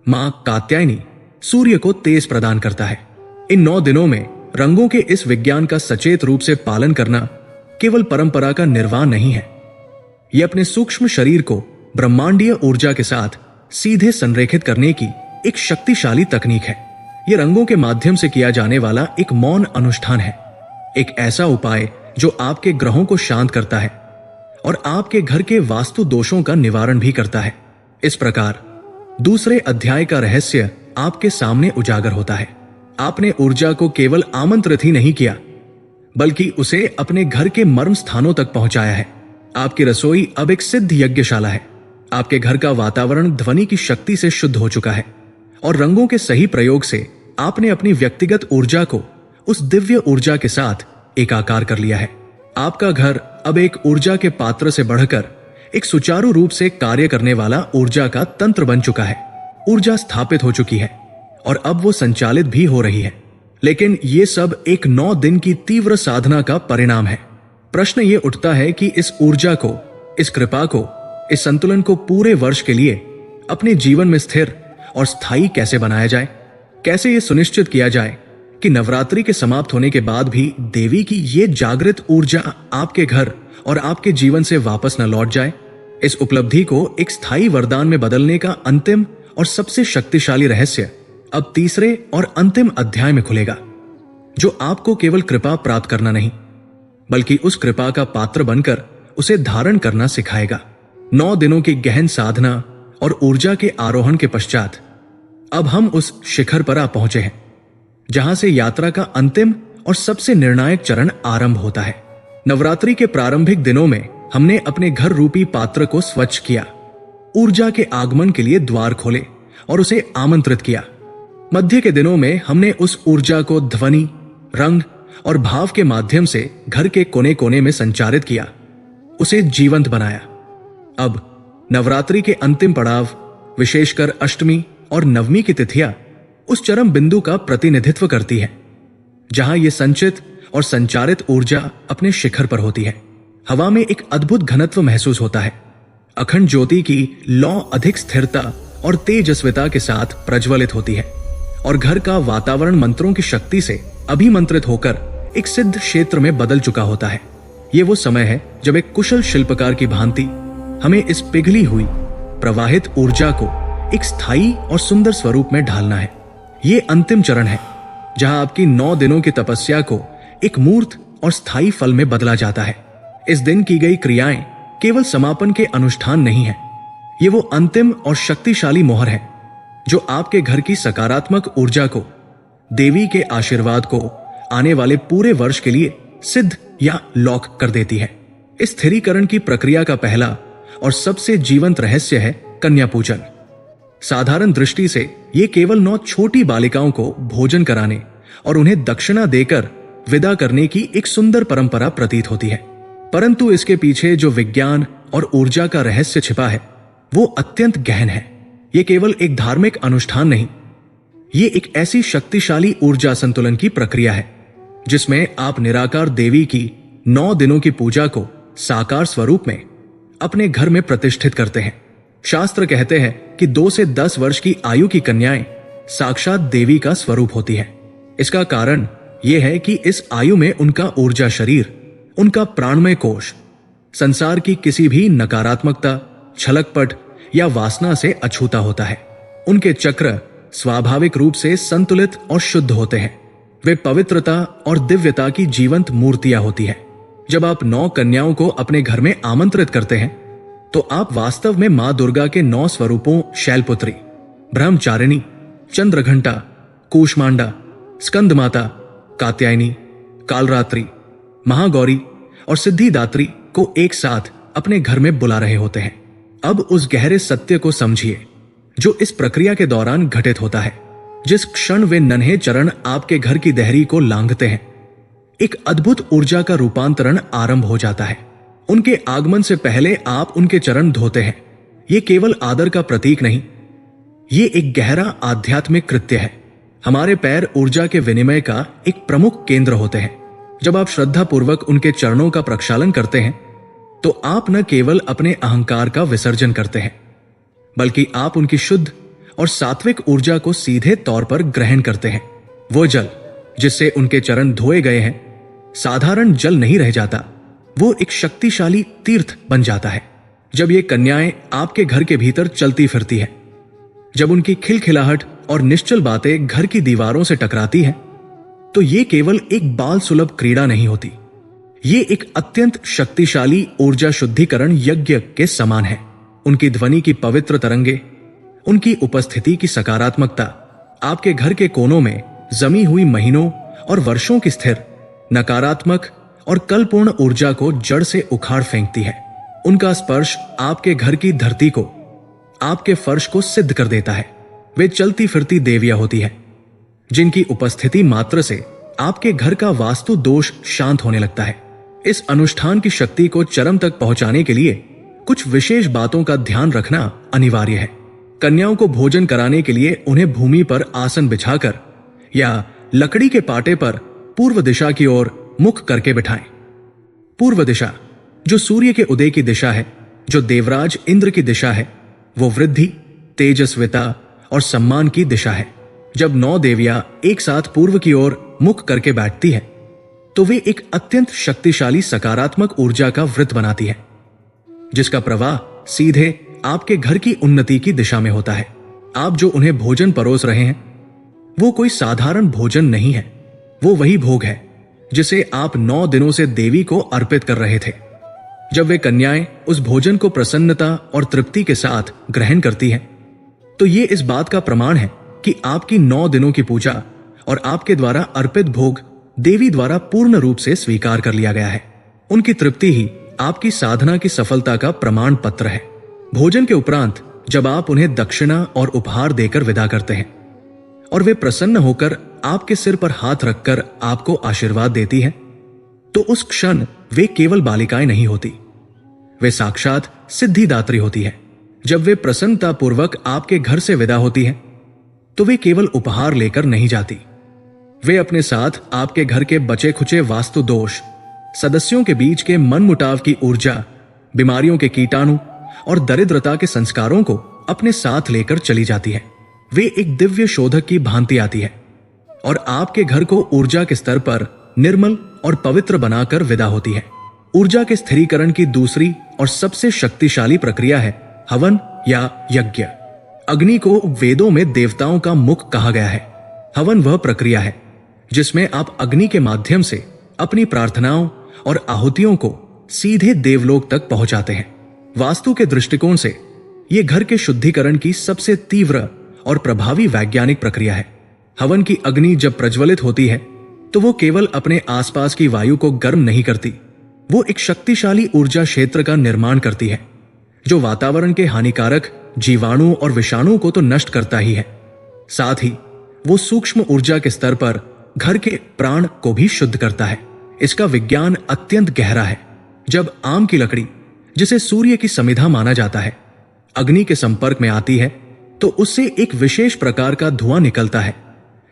मां कात्यायनी सूर्य को तेज प्रदान करता है। इन 9 दिनों में रंगों के इस विज्ञान का सचेत रूप से पालन करना केवल परंपरा का निर्वाह नहीं है, यह अपने सूक्ष्म शरीर को ब्रह्मांडीय ऊर्जा के साथ सीधे संरेखित करने की एक शक्तिशाली तकनीक है। यह रंगों के माध्यम से किया जाने वाला एक मौन अनुष्ठान है, एक ऐसा उपाय जो आपके ग्रहों को शांत करता है और आपके घर के वास्तु दोषों का निवारण भी करता है। इस प्रकार दूसरे अध्याय का रहस्य आपके सामने उजागर होता है। आपने ऊर्जा को केवल आमंत्रित ही नहीं किया, बल्कि उसे अपने घर के मर्म स्थानों तक पहुंचाया है। आपकी रसोई अब एक सिद्ध यज्ञशाला है। आपके घर का वातावरण ध्वनि की शक्ति से शुद्ध हो चुका है और रंगों के सही प्रयोग से आपने अपनी व्यक्तिगत ऊर्जा को उस दिव्य ऊर्जा के साथ एकाकार कर लिया है। आपका घर अब एक ऊर्जा के पात्र से बढ़कर एक सुचारू रूप से कार्य करने वाला ऊर्जा का तंत्र बन चुका है। ऊर्जा स्थापित हो चुकी है और अब वो संचालित भी हो रही है। लेकिन ये सब एक 9 दिन की तीव्र साधना का परिणाम है। प्रश्न ये उठता है कि इस ऊर्जा को, इस कृपा को, इस संतुलन को पूरे वर्ष के लिए अपने जीवन में स्थिर और स्थायी कैसे बनाया जाए? कैसे ये सुनिश्चित किया जाए कि नवरात्रि के समाप्त होने के बाद भी देवी की ये जागृत ऊर्जा आपके घर और आपके जीवन से वापस न लौट जाए? इस उपलब्धि को एक स्थायी वरदान में बदलने का अंतिम और सबसे शक्तिशाली रहस्य अब तीसरे और अंतिम अध्याय में खुलेगा, जो आपको केवल कृपा प्राप्त करना नहीं, बल्कि उस कृपा का पात्र बनकर उसे धारण करना सिखाएगा। 9 दिनों की गहन साधना और ऊर्जा के आरोहण के पश्चात अब हम उस शिखर पर आ पहुंचे हैं, जहां से यात्रा का अंतिम और सबसे निर्णायक चरण आरंभ होता है। नवरात्रि के प्रारंभिक दिनों में हमने अपने घर रूपी पात्र को स्वच्छ किया, ऊर्जा के आगमन के लिए द्वार खोले और उसे आमंत्रित किया। मध्य के दिनों में हमने उस ऊर्जा को ध्वनि, रंग और भाव के माध्यम से घर के कोने कोने में संचारित किया, उसे जीवंत बनाया। अब नवरात्रि के अंतिम पड़ाव, विशेषकर अष्टमी और नवमी की तिथियां उस चरम बिंदु का प्रतिनिधित्व करती है, जहां यह संचित और संचारित ऊर्जा अपने शिखर पर होती है। हवा में एक अद्भुत घनत्व महसूस होता है। अखंड ज्योति की लौ अधिक स्थिरता और तेजस्विता के साथ प्रज्वलित होती है और घर का वातावरण मंत्रों की शक्ति से अभिमंत्रित होकर एक सिद्ध क्षेत्र में बदल चुका होता है। ये वो समय है जब एक कुशल शिल्पकार की भांति हमें इस पिघली हुई प्रवाहित ऊर्जा को एक स्थायी और सुंदर स्वरूप में ढालना है। ये अंतिम चरण है, जहां आपकी 9 दिनों की तपस्या को एक मूर्त और स्थायी फल में बदला जाता है। इस दिन की गई क्रियाएं केवल समापन के अनुष्ठान नहीं है, ये वो अंतिम और शक्तिशाली मोहर है जो आपके घर की सकारात्मक ऊर्जा को, देवी के आशीर्वाद को आने वाले पूरे वर्ष के लिए सिद्ध या लॉक कर देती है। इस स्थिरीकरण की प्रक्रिया का पहला और सबसे जीवंत रहस्य है कन्या पूजन। साधारण दृष्टि से यह केवल 9 छोटी बालिकाओं को भोजन कराने और उन्हें दक्षिणा देकर विदा करने की एक सुंदर परंपरा प्रतीत होती है, परंतु इसके पीछे जो विज्ञान और ऊर्जा का रहस्य छिपा है वो अत्यंत गहन है। यह केवल एक धार्मिक अनुष्ठान नहीं, ये एक ऐसी शक्तिशाली ऊर्जा संतुलन की प्रक्रिया है जिसमें आप निराकार देवी की 9 दिनों की पूजा को साकार स्वरूप में अपने घर में प्रतिष्ठित करते हैं। शास्त्र कहते हैं कि 2 से 10 वर्ष की आयु की कन्याएं साक्षात देवी का स्वरूप होती है। इसका कारण यह है कि इस आयु में उनका ऊर्जा शरीर, उनका प्राणमय कोश संसार की किसी भी नकारात्मकता, छलकपट या वासना से अछूता होता है। उनके चक्र स्वाभाविक रूप से संतुलित और शुद्ध होते हैं। वे पवित्रता और दिव्यता की जीवंत मूर्तियां होती है। जब आप 9 कन्याओं को अपने घर में आमंत्रित करते हैं तो आप वास्तव में मां दुर्गा के 9 स्वरूपों शैलपुत्री, ब्रह्मचारिणी, चंद्रघंटा, कूष्मांडा, स्कंद माता, कात्यायनी, कालरात्रि, महागौरी और सिद्धिदात्री को एक साथ अपने घर में बुला रहे होते हैं। अब उस गहरे सत्य को समझिए जो इस प्रक्रिया के दौरान घटित होता है। जिस क्षण वे नन्हे चरण आपके घर की देहरी को लांघते हैं, एक अद्भुत ऊर्जा का रूपांतरण आरंभ हो जाता है। उनके आगमन से पहले आप उनके चरण धोते हैं। ये केवल आदर का प्रतीक नहीं, ये एक गहरा आध्यात्मिक कृत्य है। हमारे पैर ऊर्जा के विनिमय का एक प्रमुख केंद्र होते हैं। जब आप श्रद्धा पूर्वक उनके चरणों का प्रक्षालन करते हैं तो आप न केवल अपने अहंकार का विसर्जन करते हैं, बल्कि आप उनकी शुद्ध और सात्विक ऊर्जा को सीधे तौर पर ग्रहण करते हैं। वो जल जिससे उनके चरण धोए गए हैं साधारण जल नहीं रह जाता, वो एक शक्तिशाली तीर्थ बन जाता है। जब ये कन्याएं आपके घर के भीतर चलती फिरती हैं, जब उनकी खिलखिलाहट और निश्चल बातें घर की दीवारों से टकराती हैं, तो ये केवल एक बाल सुलभ क्रीड़ा नहीं होती, ये एक अत्यंत शक्तिशाली ऊर्जा शुद्धिकरण यज्ञ के समान है। उनकी ध्वनि की पवित्र तरंगे, उनकी उपस्थिति की सकारात्मकता आपके घर के कोनों में जमी हुई महीनों और वर्षों की स्थिर नकारात्मक और कलपूर्ण ऊर्जा को जड़ से उखाड़ फेंकती है। उनका स्पर्श आपके घर की धरती को, आपके फर्श को सिद्ध कर देता है। वे चलती फिरती देवियां होती है जिनकी उपस्थिति मात्र से आपके घर का वास्तु दोष शांत होने लगता है। इस अनुष्ठान की शक्ति को चरम तक पहुंचाने के लिए कुछ विशेष बातों का ध्यान रखना अनिवार्य है। कन्याओं को भोजन कराने के लिए उन्हें भूमि पर आसन बिछाकर या लकड़ी के पाटे पर पूर्व दिशा की ओर मुख करके बिठाएं। पूर्व दिशा जो सूर्य के उदय की दिशा है, जो देवराज इंद्र की दिशा है, वो वृद्धि, तेजस्विता और सम्मान की दिशा है। जब 9 देवियां एक साथ पूर्व की ओर मुख करके बैठती है तो वे एक अत्यंत शक्तिशाली सकारात्मक ऊर्जा का वृत्त बनाती है, जिसका प्रवाह सीधे आपके घर की उन्नति की दिशा में होता है। आप जो उन्हें भोजन परोस रहे हैं वो कोई साधारण भोजन नहीं है, वो वही भोग है जिसे आप 9 दिनों से देवी को अर्पित कर रहे थे। जब वे कन्याएं उस भोजन को प्रसन्नता और तृप्ति के साथ ग्रहण करती हैं, तो ये इस बात का प्रमाण है कि आपकी 9 दिनों की पूजा और आपके द्वारा अर्पित भोग देवी द्वारा पूर्ण रूप से स्वीकार कर लिया गया है। उनकी तृप्ति ही आपकी साधना की सफलता का प्रमाण पत्र है। भोजन के उपरांत जब आप उन्हें दक्षिणा और उपहार देकर विदा करते हैं और वे प्रसन्न होकर आपके सिर पर हाथ रखकर आपको आशीर्वाद देती हैं, तो उस क्षण वे केवल बालिकाएं नहीं होती, वे साक्षात सिद्धिदात्री होती है। जब वे प्रसन्नता पूर्वक आपके घर से विदा होती हैं, तो वे केवल उपहार लेकर नहीं जाती, वे अपने साथ आपके घर के बचे खुचे वास्तु दोष, सदस्यों के बीच के मनमुटाव की ऊर्जा, बीमारियों के कीटाणु और दरिद्रता के संस्कारों को अपने साथ लेकर चली जाती है। वे एक दिव्य शोधक की भांति आती है और आपके घर को ऊर्जा के स्तर पर निर्मल और पवित्र बनाकर विदा होती है। ऊर्जा के स्थिरीकरण की दूसरी और सबसे शक्तिशाली प्रक्रिया है हवन या यज्ञ। अग्नि को वेदों में देवताओं का मुख कहा गया है। हवन वह प्रक्रिया है जिसमें आप अग्नि के माध्यम से अपनी प्रार्थनाओं और आहुतियों को सीधे देवलोक तक पहुंचाते हैं। वास्तु के दृष्टिकोण से यह घर के शुद्धिकरण की सबसे तीव्र और प्रभावी वैज्ञानिक प्रक्रिया है। हवन की अग्नि जब प्रज्वलित होती है तो वो केवल अपने आसपास की वायु को गर्म नहीं करती, वो एक शक्तिशाली ऊर्जा क्षेत्र का निर्माण करती है जो वातावरण के हानिकारक जीवाणु और विषाणु को तो नष्ट करता ही है, साथ ही वो सूक्ष्म ऊर्जा के स्तर पर घर के प्राण को भी शुद्ध करता है। इसका विज्ञान अत्यंत गहरा है। जब आम की लकड़ी, जिसे सूर्य की समिधा माना जाता है, अग्नि के संपर्क में आती है तो उससे एक विशेष प्रकार का धुआं निकलता है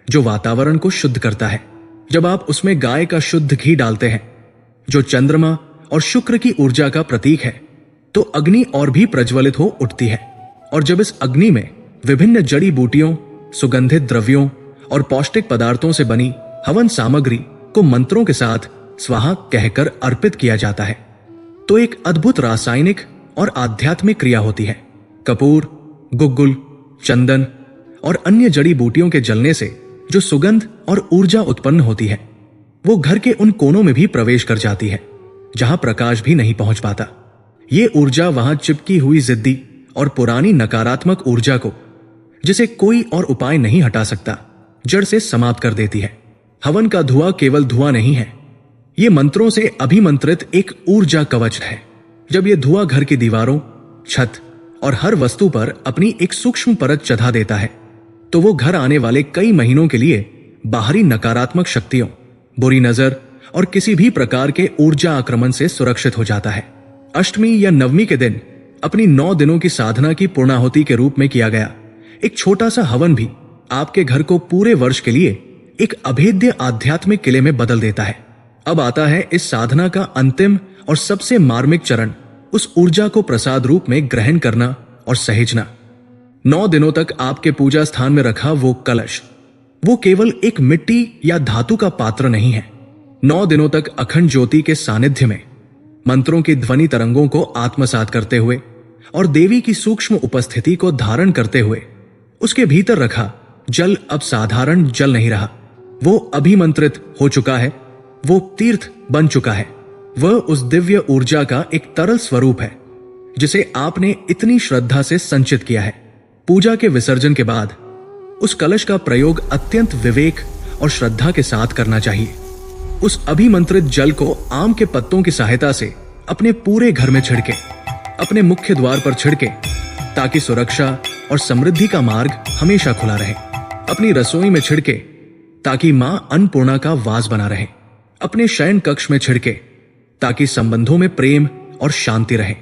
जो वातावरण को शुद्ध करता है। जब आप उसमें गाय का शुद्ध घी डालते हैं जो चंद्रमा और शुक्र की ऊर्जा का प्रतीक है, तो अग्नि और भी प्रज्वलित हो उठती है। और जब इस अग्नि में विभिन्न जड़ी बूटियों, सुगंधित द्रव्यों और पौष्टिक पदार्थों से बनी हवन सामग्री को मंत्रों के साथ स्वाहा कहकर अर्पित किया जाता है, तो एक अद्भुत रासायनिक और आध्यात्मिक क्रिया होती है। कपूर, गुग्गुल, चंदन और अन्य जड़ी बूटियों के जलने से जो सुगंध और ऊर्जा उत्पन्न होती है, वो घर के उन कोनों में भी प्रवेश कर जाती है जहां प्रकाश भी नहीं पहुंच पाता। ये ऊर्जा वहां चिपकी हुई जिद्दी और पुरानी नकारात्मक ऊर्जा को, जिसे कोई और उपाय नहीं हटा सकता, जड़ से समाप्त कर देती है। हवन का धुआं केवल धुआं नहीं है, ये मंत्रों से अभिमंत्रित एक ऊर्जा कवच है। जब यह धुआं घर की दीवारों, छत और हर वस्तु पर अपनी एक सूक्ष्म परत चढ़ा देता है, तो वो घर आने वाले कई महीनों के लिए बाहरी नकारात्मक शक्तियों, बुरी नजर और किसी भी प्रकार के ऊर्जा आक्रमण से सुरक्षित हो जाता है। अष्टमी या नवमी के दिन अपनी 9 दिनों की साधना की पूर्णाहुति के रूप में किया गया एक छोटा सा हवन भी आपके घर को पूरे वर्ष के लिए एक अभेद्य आध्यात्मिक किले में बदल देता है। अब आता है इस साधना का अंतिम और सबसे मार्मिक चरण, उस ऊर्जा को प्रसाद रूप में ग्रहण करना और सहेजना। 9 दिनों तक आपके पूजा स्थान में रखा वो कलश, वो केवल एक मिट्टी या धातु का पात्र नहीं है। 9 दिनों तक अखंड ज्योति के सानिध्य में मंत्रों की ध्वनि तरंगों को आत्मसात करते हुए और देवी की सूक्ष्म उपस्थिति को धारण करते हुए उसके भीतर रखा जल अब साधारण जल नहीं रहा, वो अभिमंत्रित हो चुका है, वो तीर्थ बन चुका है। वह उस दिव्य ऊर्जा का एक तरल स्वरूप है जिसे आपने इतनी श्रद्धा से संचित किया है। पूजा के विसर्जन के बाद उस कलश का प्रयोग अत्यंत विवेक और श्रद्धा के साथ करना चाहिए। उस अभिमंत्रित जल को आम के पत्तों की सहायता से अपने पूरे घर में छिड़के, अपने मुख्य द्वार पर छिड़के, ताकि सुरक्षा और समृद्धि का मार्ग हमेशा खुला रहे। अपनी रसोई में छिड़के ताकि मां अन्नपूर्णा का वास बना रहे। अपने शयन कक्ष में छिड़के ताकि संबंधों में प्रेम और शांति रहे।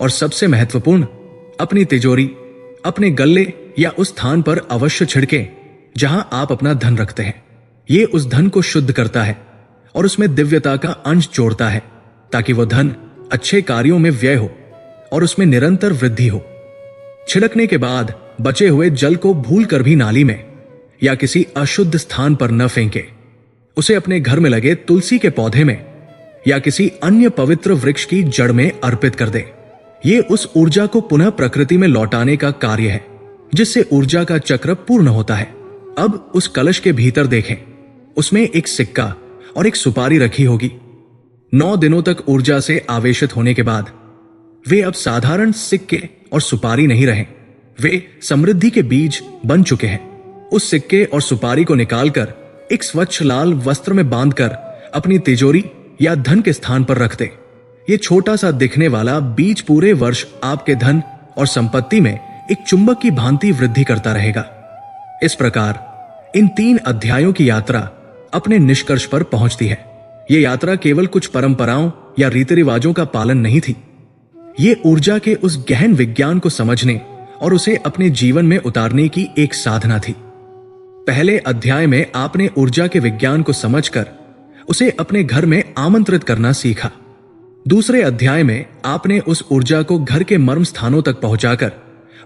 और सबसे महत्वपूर्ण, अपनी तिजोरी, अपने गल्ले या उस स्थान पर अवश्य छिड़के जहां आप अपना धन रखते हैं। ये उस धन को शुद्ध करता है और उसमें दिव्यता का अंश जोड़ता है, ताकि वह धन अच्छे कार्यों में व्यय हो और उसमें निरंतर वृद्धि हो। छिड़कने के बाद बचे हुए जल को भूलकर भी नाली में या किसी अशुद्ध स्थान पर न फेंके। उसे अपने घर में लगे तुलसी के पौधे में या किसी अन्य पवित्र वृक्ष की जड़ में अर्पित कर दे। ये उस ऊर्जा को पुनः प्रकृति में लौटाने का कार्य है, जिससे ऊर्जा का चक्र पूर्ण होता है। अब उस कलश के भीतर देखें, उसमें एक सिक्का और एक सुपारी रखी होगी। 9 दिनों तक ऊर्जा से आवेशित होने के बाद वे अब साधारण सिक्के और सुपारी नहीं रहे, वे समृद्धि के बीज बन चुके हैं। उस सिक्के और सुपारी को निकालकर एक स्वच्छ लाल वस्त्र में बांधकर अपनी तिजोरी या धन के स्थान पर रख दे। ये छोटा सा दिखने वाला बीज पूरे वर्ष आपके धन और संपत्ति में एक चुंबक की भांति वृद्धि करता रहेगा। इस प्रकार इन 3 अध्यायों की यात्रा अपने निष्कर्ष पर पहुंचती है। ये यात्रा केवल कुछ परंपराओं या रीति रिवाजों का पालन नहीं थी, ये ऊर्जा के उस गहन विज्ञान को समझने और उसे अपने जीवन में उतारने की एक साधना थी। पहले अध्याय में आपने ऊर्जा के विज्ञान को समझकर उसे अपने घर में आमंत्रित करना सीखा। दूसरे अध्याय में आपने उस ऊर्जा को घर के मर्म स्थानों तक पहुंचाकर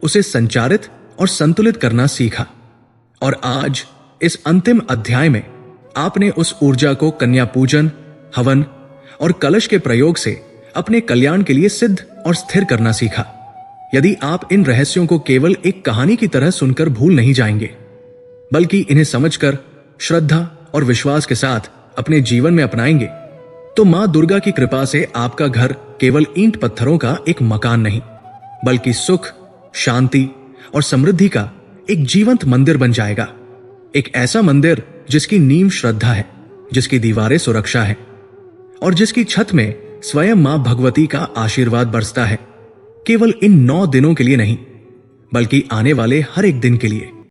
उसे संचारित और संतुलित करना सीखा। और आज इस अंतिम अध्याय में आपने उस ऊर्जा को कन्या पूजन, हवन और कलश के प्रयोग से अपने कल्याण के लिए सिद्ध और स्थिर करना सीखा। यदि आप इन रहस्यों को केवल एक कहानी की तरह सुनकर भूल नहीं जाएंगे, बल्कि इन्हें समझकर श्रद्धा और विश्वास के साथ अपने जीवन में अपनाएंगे, तो मां दुर्गा की कृपा से आपका घर केवल ईंट पत्थरों का एक मकान नहीं, बल्कि सुख, शांति और समृद्धि का एक जीवंत मंदिर बन जाएगा। एक ऐसा मंदिर जिसकी नींव श्रद्धा है, जिसकी दीवारें सुरक्षा है और जिसकी छत में स्वयं मां भगवती का आशीर्वाद बरसता है, केवल इन 9 दिनों के लिए नहीं, बल्कि आने वाले हर एक दिन के लिए।